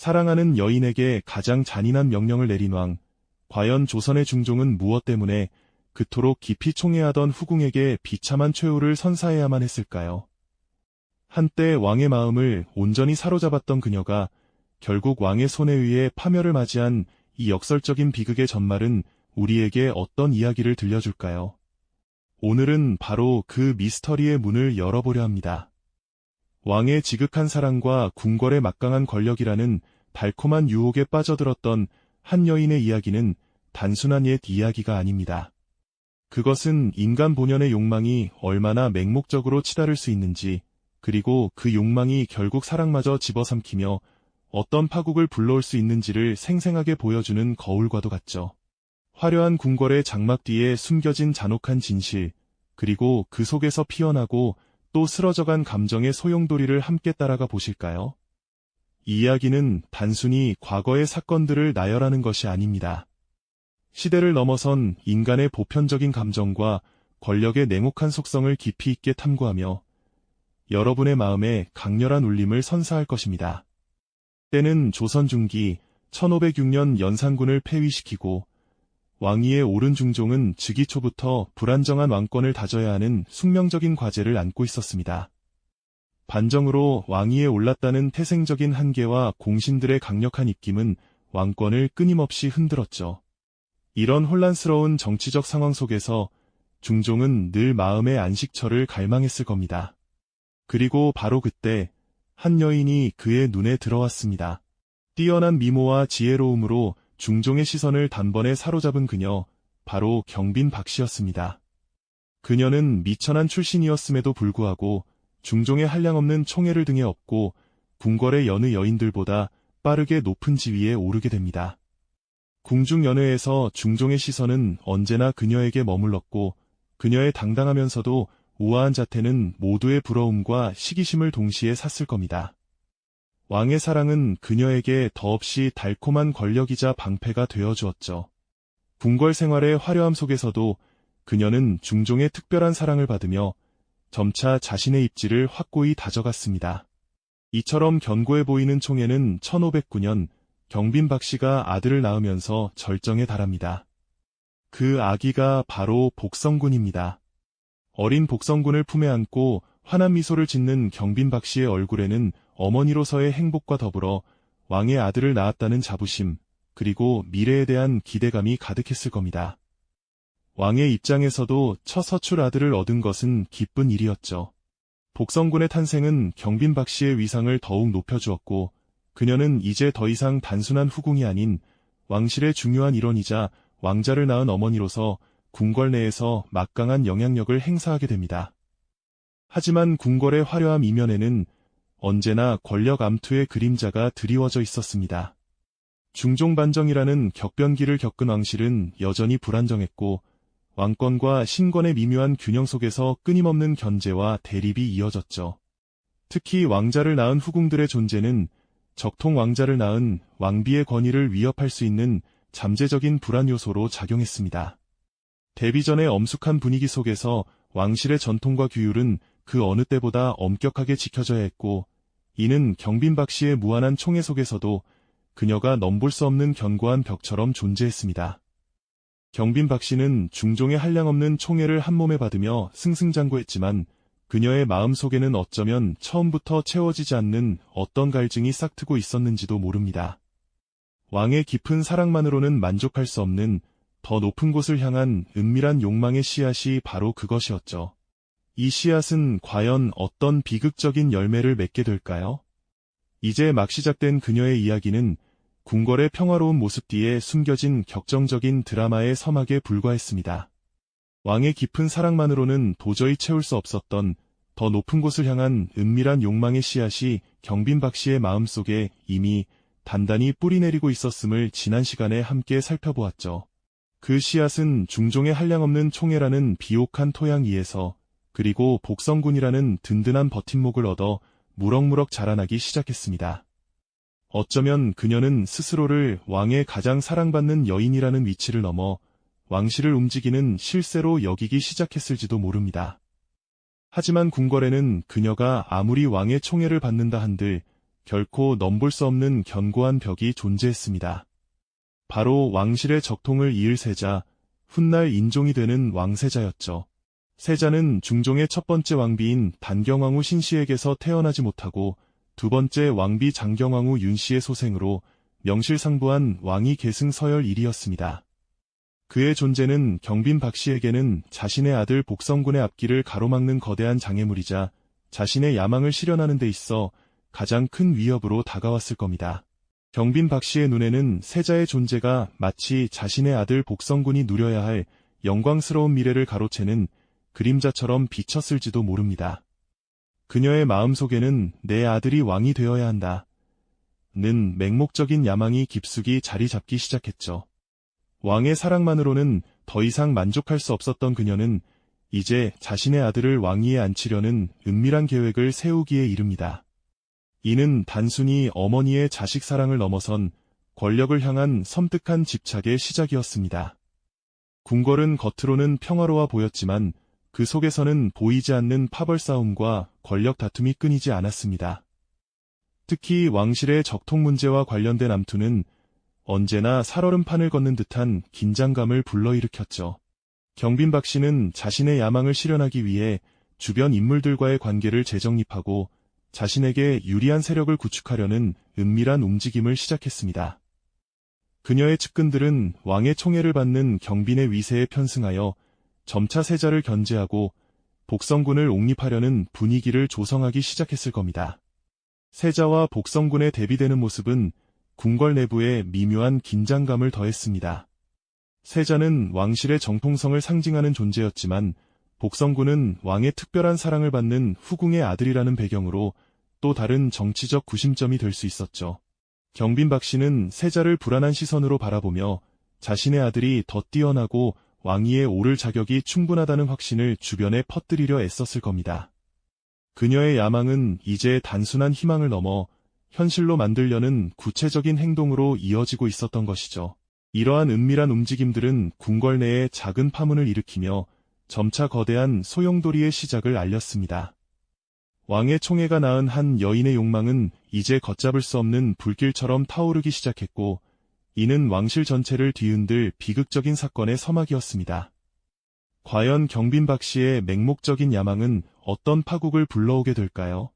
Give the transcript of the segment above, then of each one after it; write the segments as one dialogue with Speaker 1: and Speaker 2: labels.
Speaker 1: 사랑하는 여인에게 가장 잔인한 명령을 내린 왕, 과연 조선의 중종은 무엇 때문에 그토록 깊이 총애하던 후궁에게 비참한 최후를 선사해야만 했을까요? 한때 왕의 마음을 온전히 사로잡았던 그녀가 결국 왕의 손에 의해 파멸을 맞이한 이 역설적인 비극의 전말은 우리에게 어떤 이야기를 들려줄까요? 오늘은 바로 그 미스터리의 문을 열어보려 합니다. 왕의 지극한 사랑과 궁궐의 막강한 권력이라는 달콤한 유혹에 빠져들었던 한 여인의 이야기는 단순한 옛 이야기가 아닙니다. 그것은 인간 본연의 욕망이 얼마나 맹목적으로 치달을 수 있는지, 그리고 그 욕망이 결국 사랑마저 집어삼키며 어떤 파국을 불러올 수 있는지를 생생하게 보여주는 거울과도 같죠. 화려한 궁궐의 장막 뒤에 숨겨진 잔혹한 진실, 그리고 그 속에서 피어나고 또 쓰러져간 감정의 소용돌이를 함께 따라가 보실까요? 이 이야기는 단순히 과거의 사건들을 나열하는 것이 아닙니다. 시대를 넘어선 인간의 보편적인 감정과 권력의 냉혹한 속성을 깊이 있게 탐구하며 여러분의 마음에 강렬한 울림을 선사할 것입니다. 때는 조선 중기 1506년 연산군을 폐위시키고 왕위에 오른 중종은 즉위 초부터 불안정한 왕권을 다져야 하는 숙명적인 과제를 안고 있었습니다. 반정으로 왕위에 올랐다는 태생적인 한계와 공신들의 강력한 입김은 왕권을 끊임없이 흔들었죠. 이런 혼란스러운 정치적 상황 속에서 중종은 늘 마음의 안식처를 갈망했을 겁니다. 그리고 바로 그때 한 여인이 그의 눈에 들어왔습니다. 뛰어난 미모와 지혜로움으로 중종의 시선을 단번에 사로잡은 그녀, 바로 경빈 박씨였습니다. 그녀는 미천한 출신이었음에도 불구하고 중종의 한량없는 총애를 등에 업고 궁궐의 여느 여인들보다 빠르게 높은 지위에 오르게 됩니다. 궁중연회에서 중종의 시선은 언제나 그녀에게 머물렀고 그녀의 당당하면서도 우아한 자태는 모두의 부러움과 시기심을 동시에 샀을 겁니다. 왕의 사랑은 그녀에게 더없이 달콤한 권력이자 방패가 되어주었죠. 궁궐 생활의 화려함 속에서도 그녀는 중종의 특별한 사랑을 받으며 점차 자신의 입지를 확고히 다져갔습니다. 이처럼 견고해 보이는 총애는 1509년 경빈 박씨가 아들을 낳으면서 절정에 달합니다. 그 아기가 바로 복성군입니다. 어린 복성군을 품에 안고 환한 미소를 짓는 경빈 박씨의 얼굴에는 어머니로서의 행복과 더불어 왕의 아들을 낳았다는 자부심, 그리고 미래에 대한 기대감이 가득했을 겁니다. 왕의 입장에서도 첫 서출 아들을 얻은 것은 기쁜 일이었죠. 복성군의 탄생은 경빈 박씨의 위상을 더욱 높여주었고 그녀는 이제 더 이상 단순한 후궁이 아닌 왕실의 중요한 일원이자 왕자를 낳은 어머니로서 궁궐 내에서 막강한 영향력을 행사하게 됩니다. 하지만 궁궐의 화려함 이면에는 언제나 권력 암투의 그림자가 드리워져 있었습니다. 중종 반정이라는 격변기를 겪은 왕실은 여전히 불안정했고 왕권과 신권의 미묘한 균형 속에서 끊임없는 견제와 대립이 이어졌죠. 특히 왕자를 낳은 후궁들의 존재는 적통 왕자를 낳은 왕비의 권위를 위협할 수 있는 잠재적인 불안 요소로 작용했습니다. 데뷔 전의 엄숙한 분위기 속에서 왕실의 전통과 규율은 그 어느 때보다 엄격하게 지켜져야 했고 이는 경빈 박씨의 무한한 총애 속에서도 그녀가 넘볼 수 없는 견고한 벽처럼 존재했습니다. 경빈 박씨는 중종의 한량없는 총애를 한몸에 받으며 승승장구했지만 그녀의 마음속에는 어쩌면 처음부터 채워지지 않는 어떤 갈증이 싹트고 있었는지도 모릅니다. 왕의 깊은 사랑만으로는 만족할 수 없는 더 높은 곳을 향한 은밀한 욕망의 씨앗이 바로 그것이었죠. 이 씨앗은 과연 어떤 비극적인 열매를 맺게 될까요? 이제 막 시작된 그녀의 이야기는 궁궐의 평화로운 모습 뒤에 숨겨진 격정적인 드라마의 서막에 불과했습니다. 왕의 깊은 사랑만으로는 도저히 채울 수 없었던 더 높은 곳을 향한 은밀한 욕망의 씨앗이 경빈 박씨의 마음속에 이미 단단히 뿌리내리고 있었음을 지난 시간에 함께 살펴보았죠. 그 씨앗은 중종의 한량없는 총애라는 비옥한 토양 위에서 그리고 복성군이라는 든든한 버팀목을 얻어 무럭무럭 자라나기 시작했습니다. 어쩌면 그녀는 스스로를 왕의 가장 사랑받는 여인이라는 위치를 넘어 왕실을 움직이는 실세로 여기기 시작했을지도 모릅니다. 하지만 궁궐에는 그녀가 아무리 왕의 총애를 받는다 한들 결코 넘볼 수 없는 견고한 벽이 존재했습니다. 바로 왕실의 적통을 이을 세자, 훗날 인종이 되는 왕세자였죠. 세자는 중종의 첫 번째 왕비인 단경왕후 신씨에게서 태어나지 못하고 두 번째 왕비 장경왕후 윤씨의 소생으로 명실상부한 왕위 계승 서열 1위였습니다. 그의 존재는 경빈 박씨에게는 자신의 아들 복성군의 앞길을 가로막는 거대한 장애물이자 자신의 야망을 실현하는 데 있어 가장 큰 위협으로 다가왔을 겁니다. 경빈 박씨의 눈에는 세자의 존재가 마치 자신의 아들 복성군이 누려야 할 영광스러운 미래를 가로채는 그림자처럼 비쳤을지도 모릅니다. 그녀의 마음속에는 내 아들이 왕이 되어야 한다. 는 맹목적인 야망이 깊숙이 자리 잡기 시작했죠. 왕의 사랑만으로는 더 이상 만족할 수 없었던 그녀는 이제 자신의 아들을 왕위에 앉히려는 은밀한 계획을 세우기에 이릅니다. 이는 단순히 어머니의 자식 사랑을 넘어선 권력을 향한 섬뜩한 집착의 시작이었습니다. 궁궐은 겉으로는 평화로워 보였지만 그 속에서는 보이지 않는 파벌 싸움과 권력 다툼이 끊이지 않았습니다. 특히 왕실의 적통 문제와 관련된 암투는 언제나 살얼음판을 걷는 듯한 긴장감을 불러일으켰죠. 경빈 박씨는 자신의 야망을 실현하기 위해 주변 인물들과의 관계를 재정립하고 자신에게 유리한 세력을 구축하려는 은밀한 움직임을 시작했습니다. 그녀의 측근들은 왕의 총애를 받는 경빈의 위세에 편승하여 점차 세자를 견제하고 복성군을 옹립하려는 분위기를 조성하기 시작했을 겁니다. 세자와 복성군의 대비되는 모습은 궁궐 내부에 미묘한 긴장감을 더했습니다. 세자는 왕실의 정통성을 상징하는 존재였지만 복성군은 왕의 특별한 사랑을 받는 후궁의 아들이라는 배경으로 또 다른 정치적 구심점이 될 수 있었죠. 경빈 박씨는 세자를 불안한 시선으로 바라보며 자신의 아들이 더 뛰어나고 왕위에 오를 자격이 충분하다는 확신을 주변에 퍼뜨리려 애썼을 겁니다. 그녀의 야망은 이제 단순한 희망을 넘어 현실로 만들려는 구체적인 행동으로 이어지고 있었던 것이죠. 이러한 은밀한 움직임들은 궁궐 내에 작은 파문을 일으키며 점차 거대한 소용돌이의 시작을 알렸습니다. 왕의 총애가 낳은 한 여인의 욕망은 이제 걷잡을 수 없는 불길처럼 타오르기 시작했고, 이는 왕실 전체를 뒤흔들 비극적인 사건의 서막이었습니다. 과연 경빈 박씨의 맹목적인 야망은 어떤 파국을 불러오게 될까요?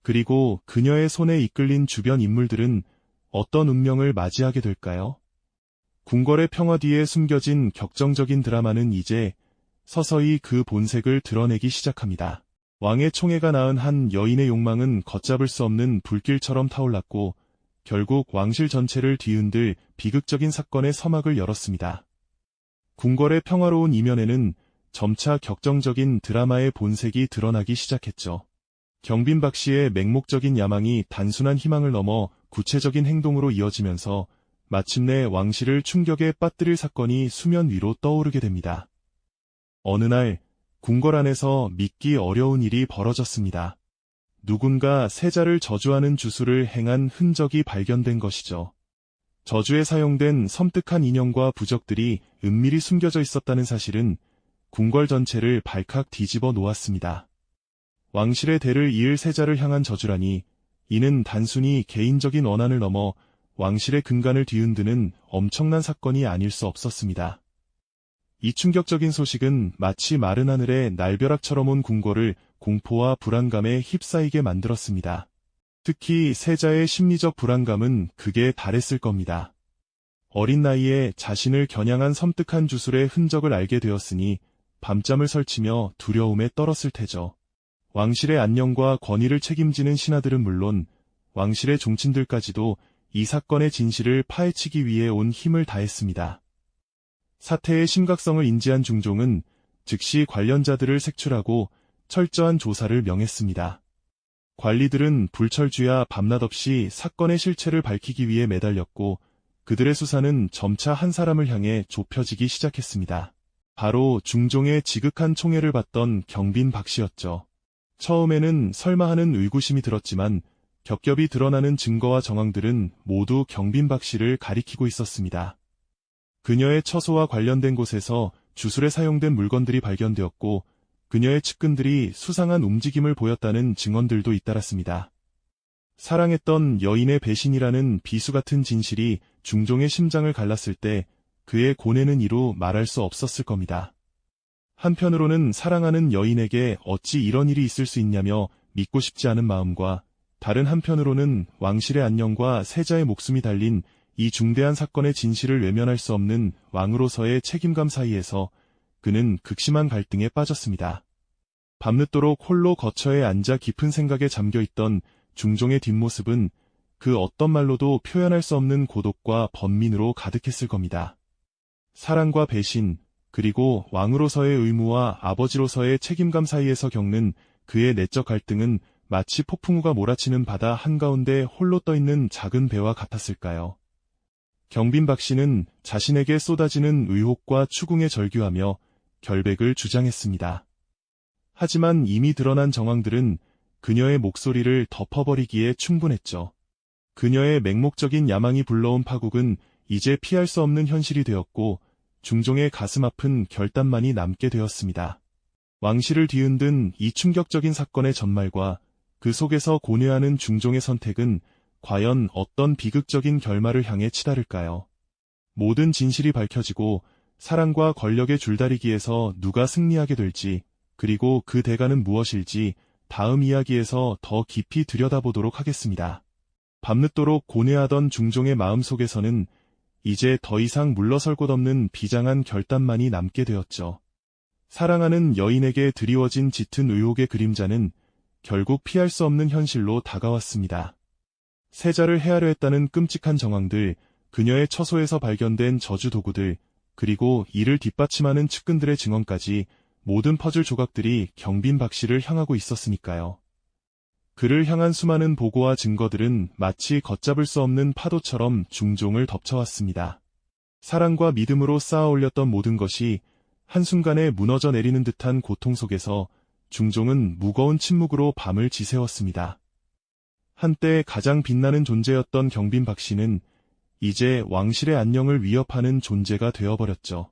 Speaker 1: 그리고 그녀의 손에 이끌린 주변 인물들은 어떤 운명을 맞이하게 될까요? 궁궐의 평화 뒤에 숨겨진 격정적인 드라마는 이제 서서히 그 본색을 드러내기 시작합니다. 왕의 총애가 낳은 한 여인의 욕망은 걷잡을 수 없는 불길처럼 타올랐고 결국 왕실 전체를 뒤흔들 비극적인 사건의 서막을 열었습니다. 궁궐의 평화로운 이면에는 점차 격정적인 드라마의 본색이 드러나기 시작했죠. 경빈 박씨의 맹목적인 야망이 단순한 희망을 넘어 구체적인 행동으로 이어지면서 마침내 왕실을 충격에 빠뜨릴 사건이 수면 위로 떠오르게 됩니다. 어느 날 궁궐 안에서 믿기 어려운 일이 벌어졌습니다. 누군가 세자를 저주하는 주술을 행한 흔적이 발견된 것이죠. 저주에 사용된 섬뜩한 인형과 부적들이 은밀히 숨겨져 있었다는 사실은 궁궐 전체를 발칵 뒤집어 놓았습니다. 왕실의 대를 이을 세자를 향한 저주라니, 이는 단순히 개인적인 원한을 넘어 왕실의 근간을 뒤흔드는 엄청난 사건이 아닐 수 없었습니다. 이 충격적인 소식은 마치 마른 하늘에 날벼락처럼 온 궁궐을 공포와 불안감에 휩싸이게 만들었습니다. 특히 세자의 심리적 불안감은 극에 달했을 겁니다. 어린 나이에 자신을 겨냥한 섬뜩한 주술의 흔적을 알게 되었으니 밤잠을 설치며 두려움에 떨었을 테죠. 왕실의 안녕과 권위를 책임지는 신하들은 물론 왕실의 종친들까지도 이 사건의 진실을 파헤치기 위해 온 힘을 다했습니다. 사태의 심각성을 인지한 중종은 즉시 관련자들을 색출하고 철저한 조사를 명했습니다. 관리들은 불철주야 밤낮 없이 사건의 실체를 밝히기 위해 매달렸고 그들의 수사는 점차 한 사람을 향해 좁혀지기 시작했습니다. 바로 중종의 지극한 총애를 받던 경빈 박씨였죠. 처음에는 설마 하는 의구심이 들었지만 겹겹이 드러나는 증거와 정황들은 모두 경빈 박씨를 가리키고 있었습니다. 그녀의 처소와 관련된 곳에서 주술에 사용된 물건들이 발견되었고 그녀의 측근들이 수상한 움직임을 보였다는 증언들도 잇따랐습니다. 사랑했던 여인의 배신이라는 비수 같은 진실이 중종의 심장을 갈랐을 때 그의 고뇌는 이루 말할 수 없었을 겁니다. 한편으로는 사랑하는 여인에게 어찌 이런 일이 있을 수 있냐며 믿고 싶지 않은 마음과, 다른 한편으로는 왕실의 안녕과 세자의 목숨이 달린 이 중대한 사건의 진실을 외면할 수 없는 왕으로서의 책임감 사이에서 그는 극심한 갈등에 빠졌습니다. 밤늦도록 홀로 거처에 앉아 깊은 생각에 잠겨있던 중종의 뒷모습은 그 어떤 말로도 표현할 수 없는 고독과 번민으로 가득했을 겁니다. 사랑과 배신, 그리고 왕으로서의 의무와 아버지로서의 책임감 사이에서 겪는 그의 내적 갈등은 마치 폭풍우가 몰아치는 바다 한가운데 홀로 떠있는 작은 배와 같았을까요? 경빈 박씨는 자신에게 쏟아지는 의혹과 추궁에 절규하며 결백을 주장했습니다. 하지만 이미 드러난 정황들은 그녀의 목소리를 덮어버리기에 충분했죠. 그녀의 맹목적인 야망이 불러온 파국은 이제 피할 수 없는 현실이 되었고, 중종의 가슴 아픈 결단만이 남게 되었습니다. 왕실을 뒤흔든 이 충격적인 사건의 전말과 그 속에서 고뇌하는 중종의 선택은 과연 어떤 비극적인 결말을 향해 치달을까요? 모든 진실이 밝혀지고 사랑과 권력의 줄다리기에서 누가 승리하게 될지, 그리고 그 대가는 무엇일지 다음 이야기에서 더 깊이 들여다보도록 하겠습니다. 밤늦도록 고뇌하던 중종의 마음속에서는 이제 더 이상 물러설 곳 없는 비장한 결단만이 남게 되었죠. 사랑하는 여인에게 드리워진 짙은 의혹의 그림자는 결국 피할 수 없는 현실로 다가왔습니다. 세자를 해하려 했다는 끔찍한 정황들, 그녀의 처소에서 발견된 저주 도구들, 그리고 이를 뒷받침하는 측근들의 증언까지 모든 퍼즐 조각들이 경빈 박씨를 향하고 있었으니까요. 그를 향한 수많은 보고와 증거들은 마치 걷잡을 수 없는 파도처럼 중종을 덮쳐왔습니다. 사랑과 믿음으로 쌓아 올렸던 모든 것이 한순간에 무너져 내리는 듯한 고통 속에서 중종은 무거운 침묵으로 밤을 지새웠습니다. 한때 가장 빛나는 존재였던 경빈 박씨는 이제 왕실의 안녕을 위협하는 존재가 되어버렸죠.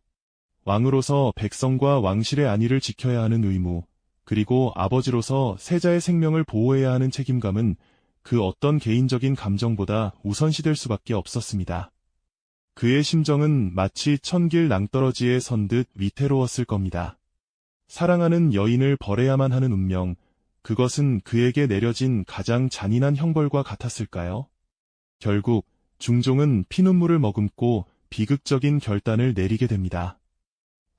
Speaker 1: 왕으로서 백성과 왕실의 안위를 지켜야 하는 의무, 그리고 아버지로서 세자의 생명을 보호해야 하는 책임감은 그 어떤 개인적인 감정보다 우선시될 수밖에 없었습니다. 그의 심정은 마치 천길 낭떠러지에 선 듯 위태로웠을 겁니다. 사랑하는 여인을 버려야만 하는 운명, 그것은 그에게 내려진 가장 잔인한 형벌과 같았을까요? 결국 중종은 피눈물을 머금고 비극적인 결단을 내리게 됩니다.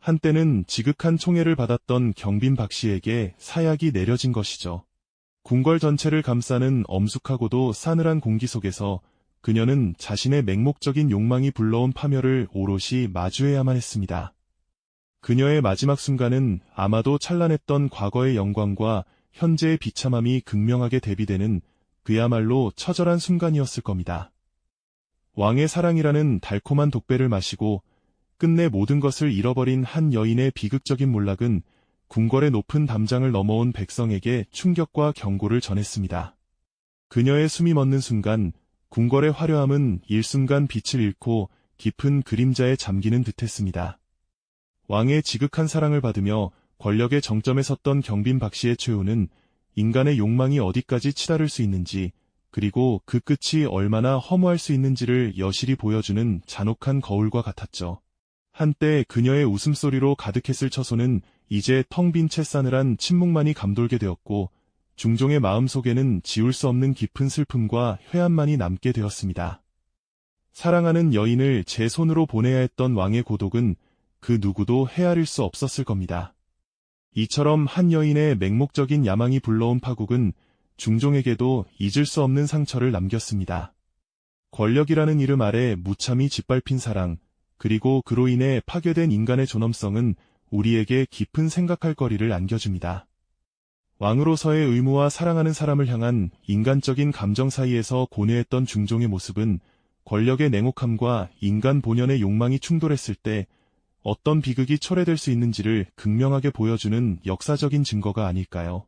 Speaker 1: 한때는 지극한 총애를 받았던 경빈 박씨에게 사약이 내려진 것이죠. 궁궐 전체를 감싸는 엄숙하고도 싸늘한 공기 속에서 그녀는 자신의 맹목적인 욕망이 불러온 파멸을 오롯이 마주해야만 했습니다. 그녀의 마지막 순간은 아마도 찬란했던 과거의 영광과 현재의 비참함이 극명하게 대비되는 그야말로 처절한 순간이었을 겁니다. 왕의 사랑이라는 달콤한 독배를 마시고 끝내 모든 것을 잃어버린 한 여인의 비극적인 몰락은 궁궐의 높은 담장을 넘어온 백성에게 충격과 경고를 전했습니다. 그녀의 숨이 멎는 순간 궁궐의 화려함은 일순간 빛을 잃고 깊은 그림자에 잠기는 듯했습니다. 왕의 지극한 사랑을 받으며 권력의 정점에 섰던 경빈 박씨의 최후는 인간의 욕망이 어디까지 치달을 수 있는지, 그리고 그 끝이 얼마나 허무할 수 있는지를 여실히 보여주는 잔혹한 거울과 같았죠. 한때 그녀의 웃음소리로 가득했을 처소는 이제 텅 빈 채 싸늘한 침묵만이 감돌게 되었고, 중종의 마음속에는 지울 수 없는 깊은 슬픔과 회한만이 남게 되었습니다. 사랑하는 여인을 제 손으로 보내야 했던 왕의 고독은 그 누구도 헤아릴 수 없었을 겁니다. 이처럼 한 여인의 맹목적인 야망이 불러온 파국은 중종에게도 잊을 수 없는 상처를 남겼습니다. 권력이라는 이름 아래 무참히 짓밟힌 사랑, 그리고 그로 인해 파괴된 인간의 존엄성은 우리에게 깊은 생각할 거리를 안겨줍니다. 왕으로서의 의무와 사랑하는 사람을 향한 인간적인 감정 사이에서 고뇌했던 중종의 모습은 권력의 냉혹함과 인간 본연의 욕망이 충돌했을 때 어떤 비극이 초래될 수 있는지를 극명하게 보여주는 역사적인 증거가 아닐까요?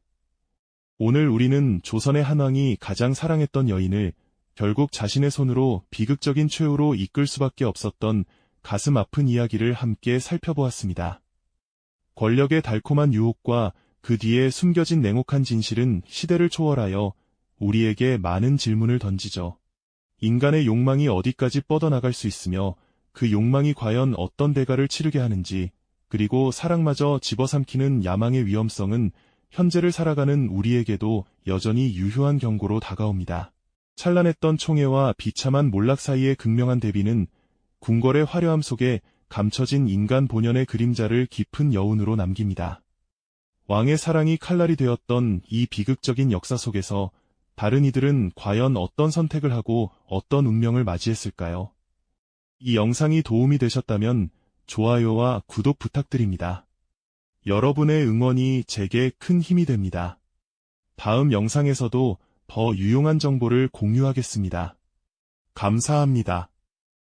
Speaker 1: 오늘 우리는 조선의 한 왕이 가장 사랑했던 여인을 결국 자신의 손으로 비극적인 최후로 이끌 수밖에 없었던 가슴 아픈 이야기를 함께 살펴보았습니다. 권력의 달콤한 유혹과 그 뒤에 숨겨진 냉혹한 진실은 시대를 초월하여 우리에게 많은 질문을 던지죠. 인간의 욕망이 어디까지 뻗어나갈 수 있으며 그 욕망이 과연 어떤 대가를 치르게 하는지, 그리고 사랑마저 집어삼키는 야망의 위험성은 현재를 살아가는 우리에게도 여전히 유효한 경고로 다가옵니다. 찬란했던 총애와 비참한 몰락 사이의 극명한 대비는 궁궐의 화려함 속에 감춰진 인간 본연의 그림자를 깊은 여운으로 남깁니다. 왕의 사랑이 칼날이 되었던 이 비극적인 역사 속에서 다른 이들은 과연 어떤 선택을 하고 어떤 운명을 맞이했을까요? 이 영상이 도움이 되셨다면 좋아요와 구독 부탁드립니다. 여러분의 응원이 제게 큰 힘이 됩니다. 다음 영상에서도 더 유용한 정보를 공유하겠습니다. 감사합니다.